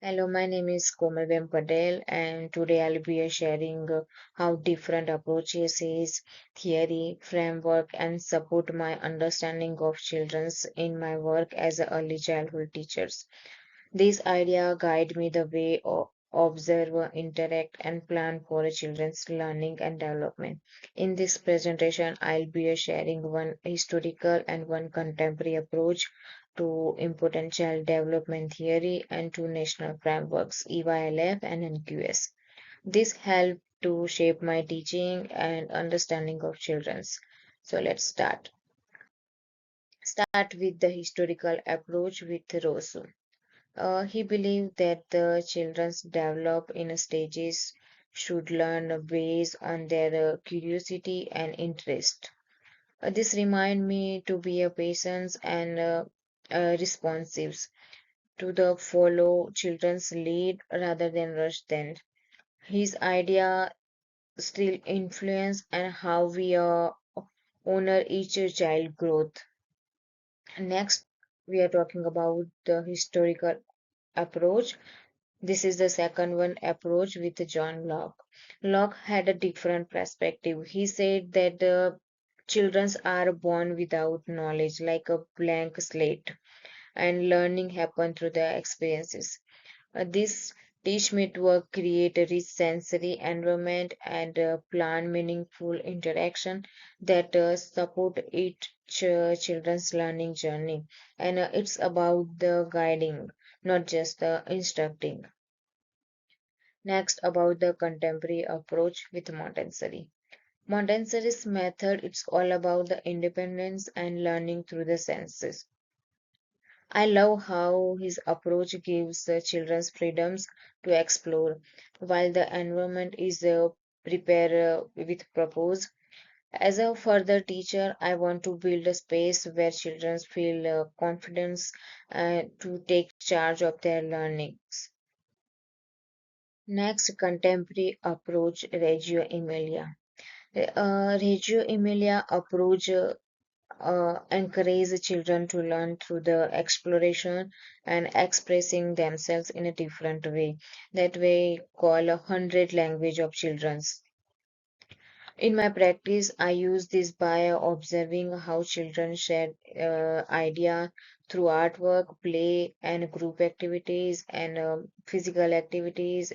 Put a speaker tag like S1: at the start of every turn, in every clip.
S1: Hello, my name is Komal Patel, and today I'll be sharing how different approaches is theory, framework, and support my understanding of children's in my work as a early childhood teachers. This idea guide me the way of observe, interact, and plan for a children's learning and development. In this presentation, I'll be sharing one historical and one contemporary approach to important child development theory and two national frameworks, EYLF and NQS. This help to shape my teaching and understanding of children's. So let's start. Start with the historical approach with Rosu. He believed that the children develop in stages should learn based on their curiosity and interest. This remind me to be a patient and responsive to the follow children's lead rather than rush them. His idea still influence and how we honor each child growth. Next, we are talking about the historical approach. This is the second one approach with John Locke. Locke had a different perspective. He said that the children are born without knowledge, like a blank slate, and learning happen through the experiences. This teach me to create a rich sensory environment and plan meaningful interaction that support each children's learning journey. And it's about the guiding, not just the instructing. Next, about the contemporary approach with Montessori. Montessori's method, it's all about the independence and learning through the senses. I love how his approach gives the children freedoms to explore, while the environment is prepare with purpose. As a further teacher, I want to build a space where children feel confidence to take charge of their learnings. Next, contemporary approach, Reggio Emilia. Reggio Emilia approach encourage children to learn through the exploration and expressing themselves in a different way that we call 100 language of children's. In my practice, I use this by observing how children share idea through artwork, play, and group activities and physical activities.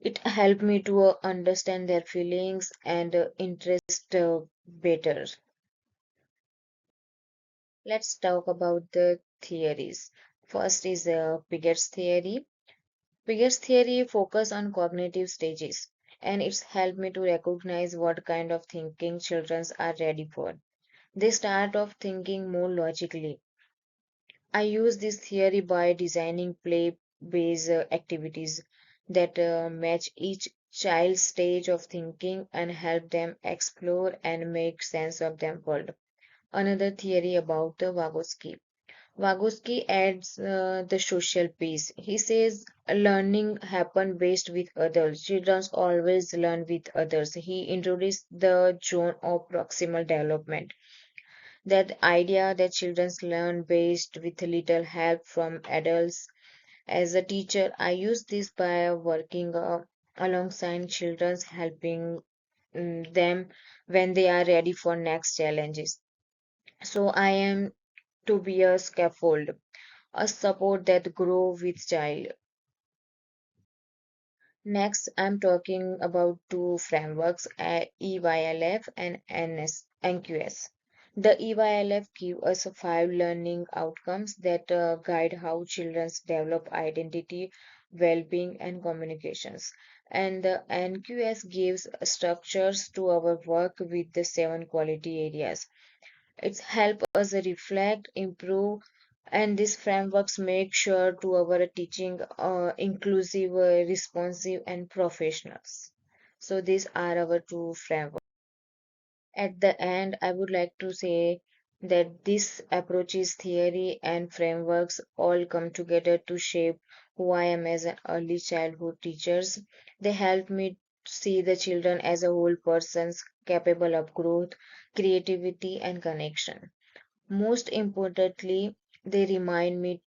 S1: It helped me to understand their feelings and interest better. Let's talk about the theories. First is Piaget's theory. Piaget's theory focus on cognitive stages, and it's helped me to recognize what kind of thinking children are ready for. They start off thinking more logically. I use this theory by designing play-based activities that match each child's stage of thinking and help them explore and make sense of their world. Another theory about the Vygotsky. Vygotsky adds the social piece. He says learning happen based with others. Children always learn with others. He introduced the zone of proximal development. That idea that children learn based with little help from adults. As a teacher, I use this by working alongside children, helping them when they are ready for next challenges. So I am to be a scaffold, a support that grow with child. Next, I'm talking about two frameworks, EYLF and NQS. The EYLF give us five learning outcomes that guide how children develop identity, well-being, and communications. And the NQS gives structures to our work with the seven quality areas. It's help us reflect, improve, and these frameworks make sure to our teaching inclusive, responsive, and professionals. So these are our two frameworks. At the end, I would like to say that this approaches theory and frameworks all come together to shape who I am as an early childhood teachers. They help me see the children as a whole persons capable of growth, creativity, and connection. Most importantly, they remind me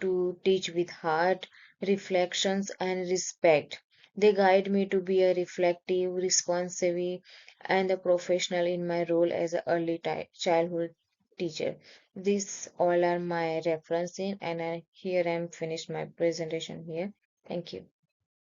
S1: to teach with heart, reflections, and respect. They guide me to be a reflective, responsive, and a professional in my role as an early childhood teacher. These all are my referencing, and here I'm finished my presentation here. Thank you.